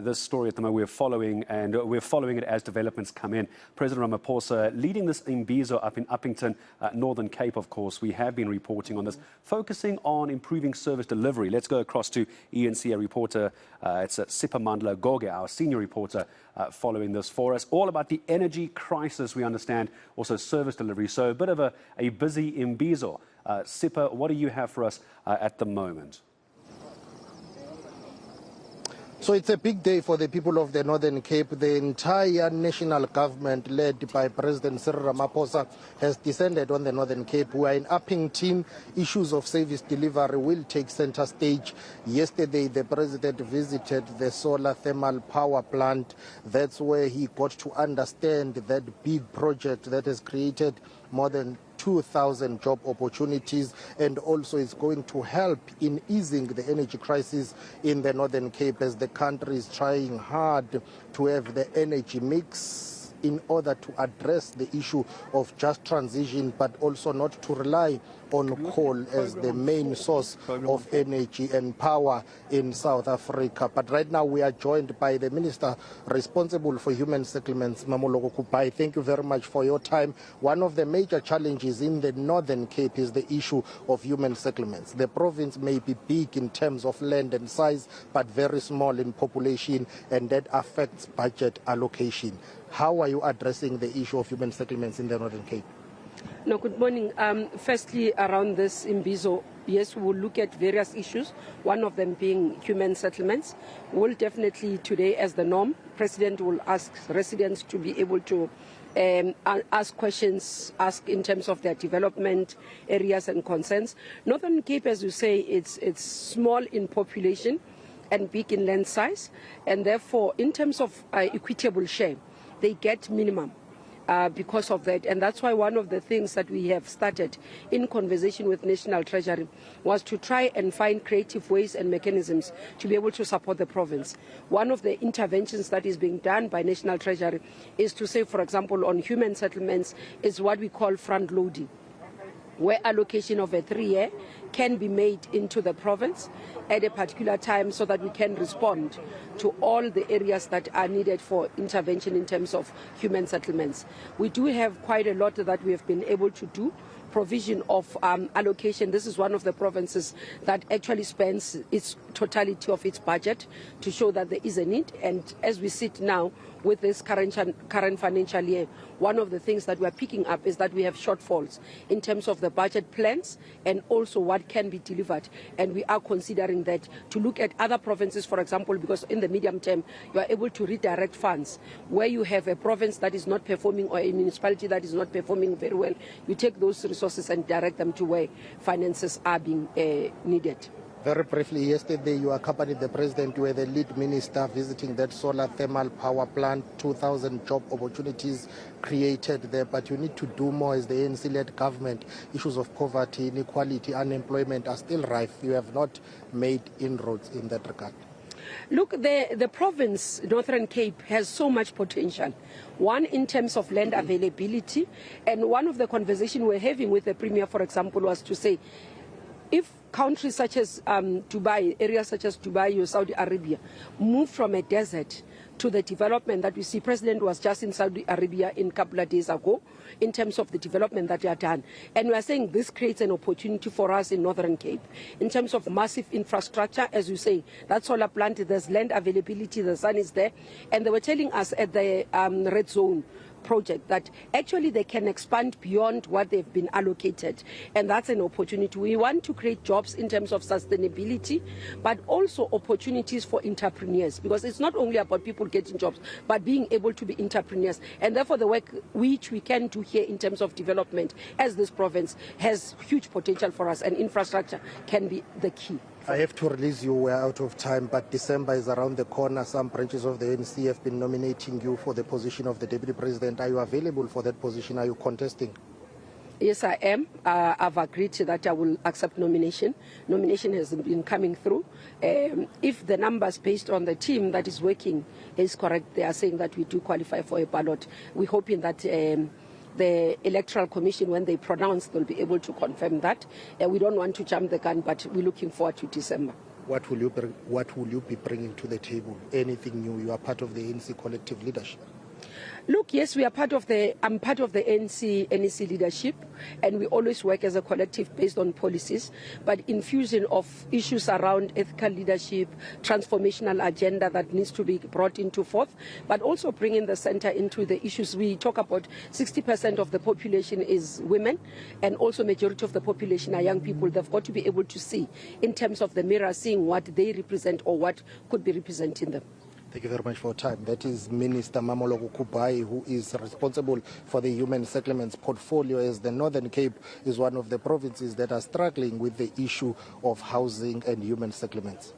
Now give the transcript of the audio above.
This story at the moment we're following, and we're following it as developments come in. President Ramaphosa leading this Imbizo up in Uppington, Northern Cape, of course. We have been reporting on this, focusing on improving service delivery. Let's go across to eNCA reporter. It's Siphamandla Goge, our senior reporter, following this for us. All about the energy crisis, we understand, also service delivery. So a bit of a busy Imbizo. Sipha, what do you have for us at the moment? So it's a big day for the people of the Northern Cape. The entire national government, led by President Cyril Ramaphosa, has descended on the Northern Cape. We are in Uppington. Issues of service delivery will take center stage. Yesterday, the president visited the solar thermal power plant. That's where he got to understand that big project that has created more than 2,000 job opportunities, and also is going to help in easing the energy crisis in the Northern Cape as the country is trying hard to have the energy mix in order to address the issue of just transition, but also not to rely on coal as the main source of energy and power in South Africa. But right now we are joined by the Minister responsible for human settlements, Mamoloko Kupai. Thank you very much for your time. One of the major challenges in the Northern Cape is the issue of human settlements. The province may be big in terms of land and size, but very small in population, and that affects budget allocation. How are you addressing the issue of human settlements in the Northern Cape? No, good morning. Firstly, around this Imbizo, yes, we will look at various issues, one of them being human settlements. We'll definitely today, as the norm, President will ask residents to be able to ask questions, ask in terms of their development areas and concerns. Northern Cape, as you say, it's small in population and big in land size, and therefore, in terms of equitable share, they get minimum because of that. And that's why one of the things that we have started in conversation with National Treasury was to try and find creative ways and mechanisms to be able to support the province. One of the interventions that is being done by National Treasury is to say, for example, on human settlements is what we call front loading, where allocation of a 3-year can be made into the province at a particular time so that we can respond to all the areas that are needed for intervention in terms of human settlements. We do have quite a lot that we have been able to do. Provision of allocation. This is one of the provinces that actually spends its totality of its budget to show that there is a need. And as we sit now with this current financial year, one of the things that we are picking up is that we have shortfalls in terms of the budget plans and also what can be delivered. And we are considering that to look at other provinces, for example, because in the medium term, you are able to redirect funds. Where you have a province that is not performing or a municipality that is not performing very well, you take those resources and direct them to where finances are being needed. Very briefly, yesterday you accompanied the president. You were the lead minister visiting that solar thermal power plant. 2,000 job opportunities created there, but you need to do more as the ANC-led government. Issues of poverty, inequality, unemployment are still rife. You have not made inroads in that regard. Look, the province, Northern Cape, has so much potential. One, in terms of land availability, and one of the conversations we're having with the Premier, for example, was to say, if countries such as Dubai, areas such as Dubai or Saudi Arabia, move from a desert to the development that we see. President was just in Saudi Arabia a couple of days ago in terms of the development that they are done. And we are saying this creates an opportunity for us in Northern Cape in terms of massive infrastructure. As you say, that solar plant, there's land availability, the sun is there. And they were telling us at the Red Zone project that actually they can expand beyond what they've been allocated, and that's an opportunity. We want to create jobs in terms of sustainability, but also opportunities for entrepreneurs, because it's not only about people getting jobs, but being able to be entrepreneurs. And therefore the work which we can do here in terms of development as this province has huge potential for us, and infrastructure can be the key. I have to release you. We're out of time, but December is around the corner. Some branches of the ANC have been nominating you for the position of the Deputy President. Are you available for that position? Are you contesting? Yes, I am. I've agreed that I will accept nomination. Nomination has been coming through. If the numbers based on the team that is working is correct, they are saying that we do qualify for a ballot. We're hoping that the Electoral Commission, when they pronounce, they'll be able to confirm that. We don't want to jump the gun, but we're looking forward to December. What will you be bringing to the table? Anything new? You are part of the ANC collective leadership. Look, yes, I'm part of the NEC leadership, and we always work as a collective based on policies, but infusion of issues around ethical leadership, transformational agenda that needs to be brought into forth, but also bringing the center into the issues. We talk about 60% of the population is women, and also majority of the population are young people. They've got to be able to see in terms of the mirror, seeing what they represent or what could be representing them. Thank you very much for your time. That is Minister Mamoloko Kubai, who is responsible for the human settlements portfolio, as the Northern Cape is one of the provinces that are struggling with the issue of housing and human settlements.